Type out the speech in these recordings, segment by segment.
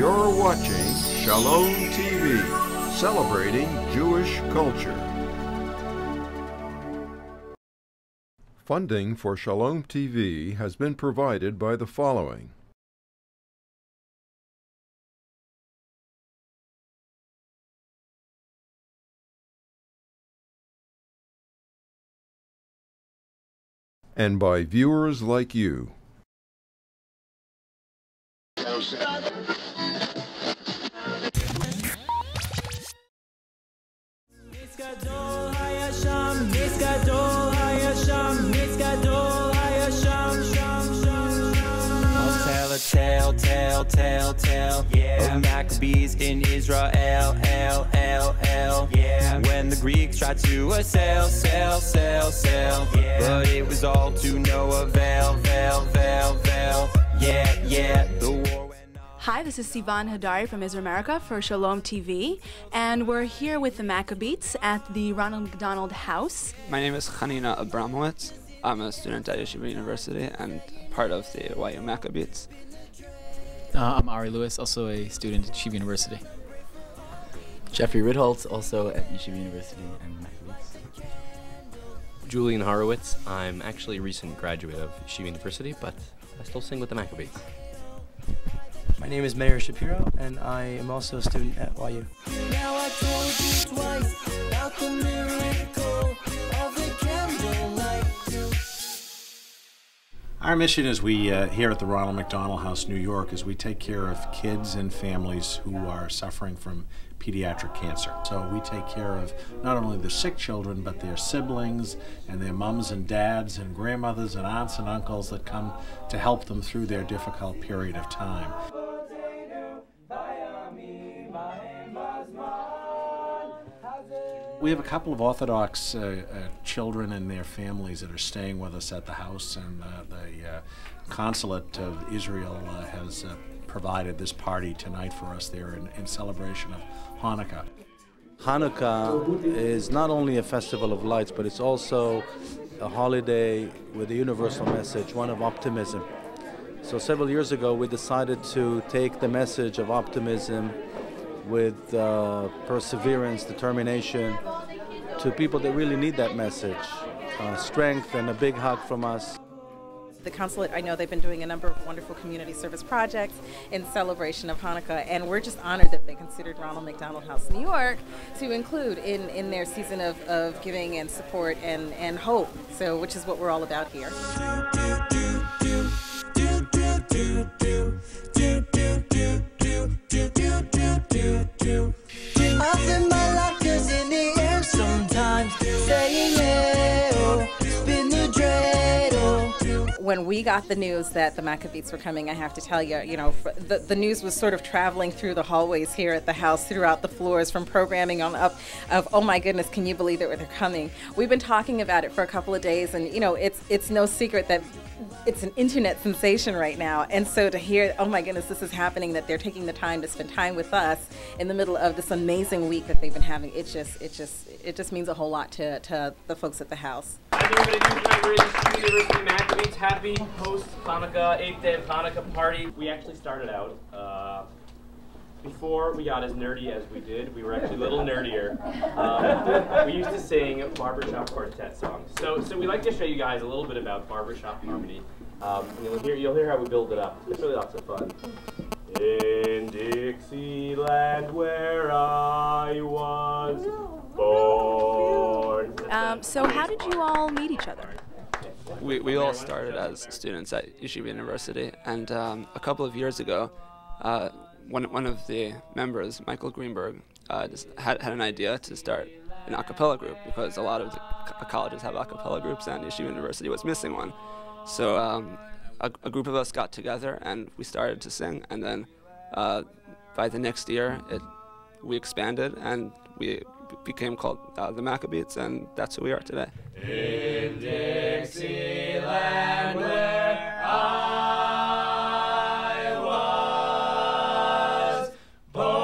You're watching Shalom TV, celebrating Jewish culture. Funding for Shalom TV has been provided by the following. And by viewers like you. Tell, yeah. Of Maccabees in Israel, yeah. When the Greeks tried to sail, yeah. But it was all to no avail, yeah. The war went on. Hi, this is Sivan Hadari from Israel America for Shalom TV, and we're here with the Maccabeats at the Ronald McDonald House. My name is Hanina Abramowitz. I'm a student at Yeshiva University and part of the YU Maccabeats. I'm Ari Lewis, also a student at Yeshiva University. Jeffrey Ridholtz, also at Yeshiva University and Maccabeats. Julian Horowitz. I'm actually a recent graduate of Yeshiva University, but I still sing with the Maccabeats. My name is Meir Shapiro, and I am also a student at YU. Now I told you twice about the miracle of the candlelight. Our mission is here at the Ronald McDonald House, New York, is we take care of kids and families who are suffering from pediatric cancer. So we take care of not only the sick children, but their siblings and their mums and dads and grandmothers and aunts and uncles that come to help them through their difficult period of time. We have a couple of Orthodox children and their families that are staying with us at the house, and the Consulate of Israel has provided this party tonight for us there in celebration of Hanukkah. Hanukkah is not only a festival of lights, but it's also a holiday with a universal message, one of optimism. So several years ago we decided to take the message of optimism with perseverance, determination, to people that really need that message. Strength and a big hug from us. The Consulate, I know they've been doing a number of wonderful community service projects in celebration of Hanukkah, and we're just honored that they considered Ronald McDonald House, New York, to include in their season of giving and support and hope, so which is what we're all about here. Often my laughter's in the air sometimes, saying, hey, spin the dreidel. When we got the news that the Maccabeats were coming, I have to tell you, the news was sort of traveling through the hallways here at the house, throughout the floors, from programming on up, of, oh my goodness, can you believe that they're coming? We've been talking about it for a couple of days, and it's no secret that it's an internet sensation right now, and so to hear, oh my goodness, this is happening, that they're taking the time to spend time with us in the middle of this amazing week that they've been having, it just means a whole lot to the folks at the house. How's everybody doing tonight? We're at Yeshiva University Maccabeats. Happy post-Hanukkah, 8th day of Hanukkah party. We actually started out, before we got as nerdy as we did, we were actually a little nerdier. We used to sing barbershop quartet songs. So we like to show you guys a little bit about barbershop harmony. And you'll hear how we build it up. It's really lots of fun. In Dixieland where I was born. So how did you all meet each other? We all started as students at Yeshiva University, and a couple of years ago, one of the members, Michael Greenberg, just had an idea to start an a cappella group, because a lot of the colleges have a cappella groups, and Yeshiva University was missing one. So a group of us got together and we started to sing, and then by the next year we expanded and we became called the Maccabeats, and that's who we are today. In Dixieland where I was born.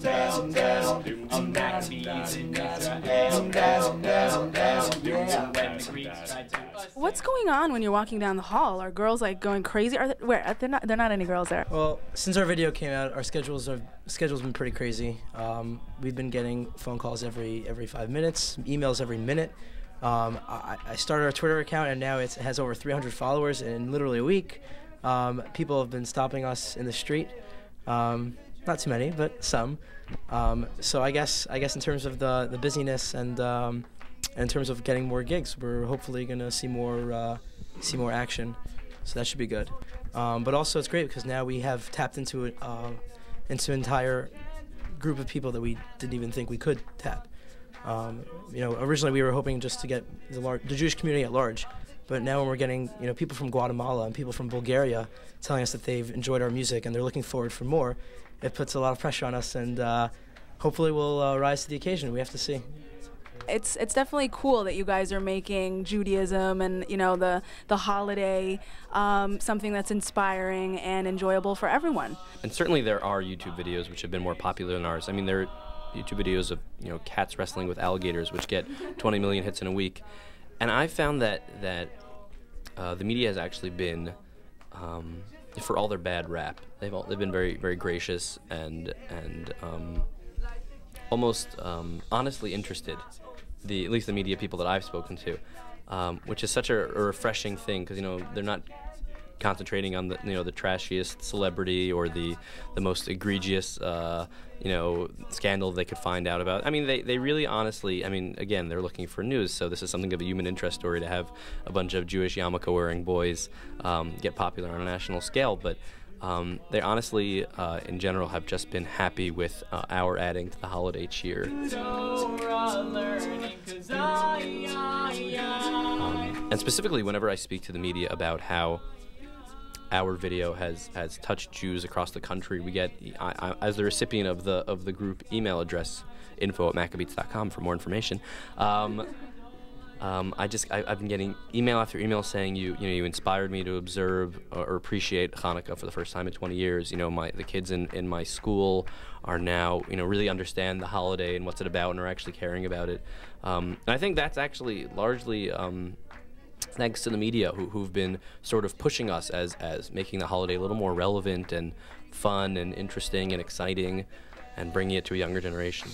down, down. On Maccabeats in Israel, down, down, down. When the Greeks tried to. What's going on when you're walking down the hall? Are girls like going crazy? Where? They're not any girls there. Well, since our video came out, our schedule's been pretty crazy. We've been getting phone calls every 5 minutes, emails every minute. I started our Twitter account, and now it has over 300 followers in literally a week. People have been stopping us in the street. Not too many, but some. So I guess in terms of the busyness and in terms of getting more gigs, we're hopefully gonna see more action. So that should be good. But also it's great because now we have tapped into an entire group of people that we didn't even think we could tap. Originally we were hoping just to get the Jewish community at large, but now when we're getting people from Guatemala and people from Bulgaria telling us that they've enjoyed our music and they're looking forward for more, it puts a lot of pressure on us, and hopefully we'll rise to the occasion. We have to see. It's definitely cool that you guys are making Judaism and the holiday something that's inspiring and enjoyable for everyone. And certainly there are YouTube videos which have been more popular than ours. I mean, there are YouTube videos of cats wrestling with alligators, which get 20 million hits in a week. And I found that the media has actually been, for all their bad rap, they've been very, very gracious and almost honestly interested. At least the media people that I've spoken to, which is such a refreshing thing, because they're not concentrating on the the trashiest celebrity or the most egregious scandal they could find out about. I mean, they really honestly, I mean, again, they're looking for news, so this is something of a human interest story to have a bunch of Jewish yarmulke wearing boys get popular on a national scale, but they honestly, in general, have just been happy with our adding to the holiday cheer. And specifically, whenever I speak to the media about how our video has touched Jews across the country, we get, as the recipient of the group email address, info@maccabeats.com for more information. I've been getting email after email saying you inspired me to observe or appreciate Hanukkah for the first time in 20 years. The kids in my school are now really understand the holiday and what's it about and are actually caring about it. And I think that's actually largely thanks to the media who've been sort of pushing us as making the holiday a little more relevant and fun and interesting and exciting, and bringing it to a younger generation.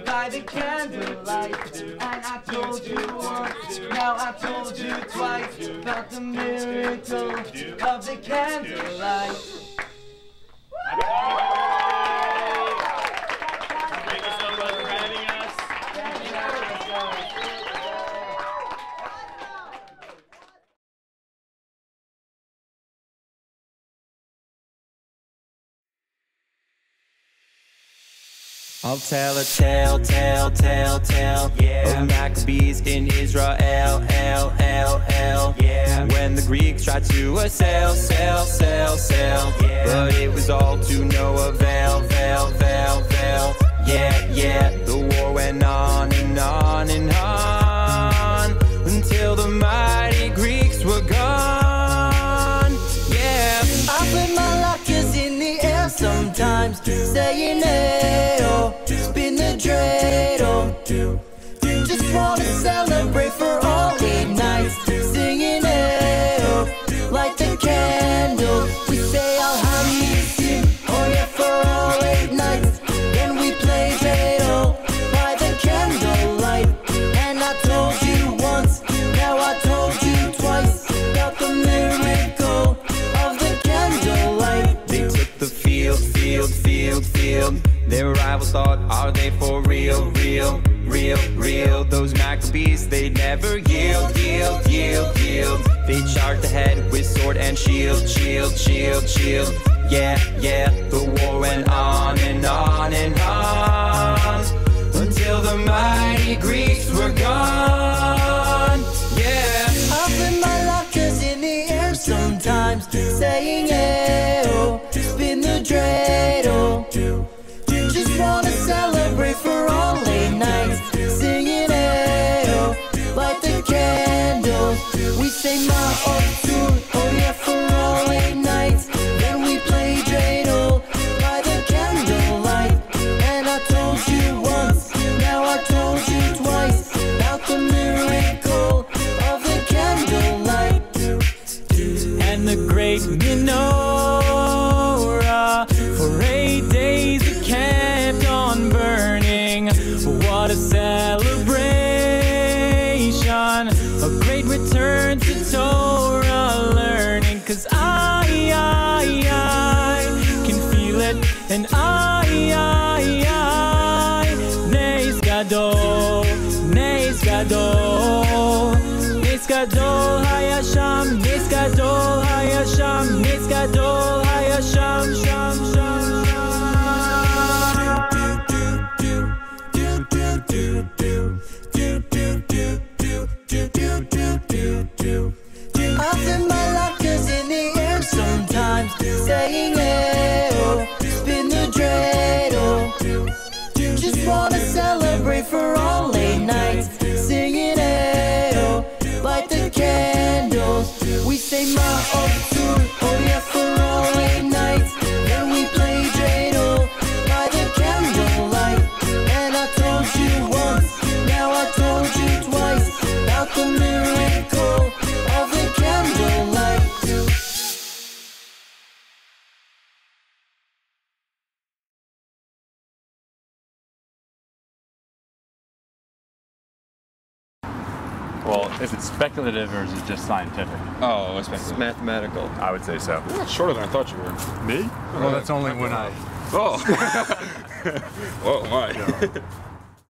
By the candlelight, and I told you once, now I told you twice about the miracle of the candlelight. Thank you so much for having us. I'll tell a tale, yeah, of Maccabees in Israel, yeah, when the Greeks tried to sail, yeah, but it was all to no avail, yeah, the war went on and on and on, until the mighty Greeks were gone, yeah. I put my lockers in the air sometimes, saying spin the dreidel. Just wanna celebrate for all 8 nights, singing light the candles. We say Alhamdulillah, oh yeah, for all 8 nights. Then we play dreidel by the candlelight. And I told you once, now I told you twice about the miracle of the candlelight. They took the field. Their rivals thought, are they for real? Those Maccabees, they never yield. They charged ahead with sword and shield. Yeah, the war went on and on and on, until the mighty Greeks were gone. Yeah, I put my lockers in the air sometimes, saying spin the dreidel. Just wanna celebrate for all 8 nights, singing light the candles. We say oh yeah, for all 8 nights. great menorah. For 8 days it kept on burning. What a celebration, a great return to Torah learning. 'Cause I can feel it, and Nes Gadol, Nes Gadol, Nes Gadol Hayasham, Nes Gadol Hayasham, Nes Gadol Hayasham, Sham, Sham, Often my laughter's in the air sometimes, saying hey-oh, spin the dreidel. Just wanna celebrate for all late nights, singing hey-oh, light the candles. We say ma'otur, oh yeah, for all late nights. Then we play dreidel by the candlelight. And I told you once, now I told you twice, about the miracle of the candlelight. Well, is it speculative or is it just scientific? Oh, it's mathematical. I would say so. You're shorter than I thought you were. Me? Well, that's only when I... Oh! Whoa, my.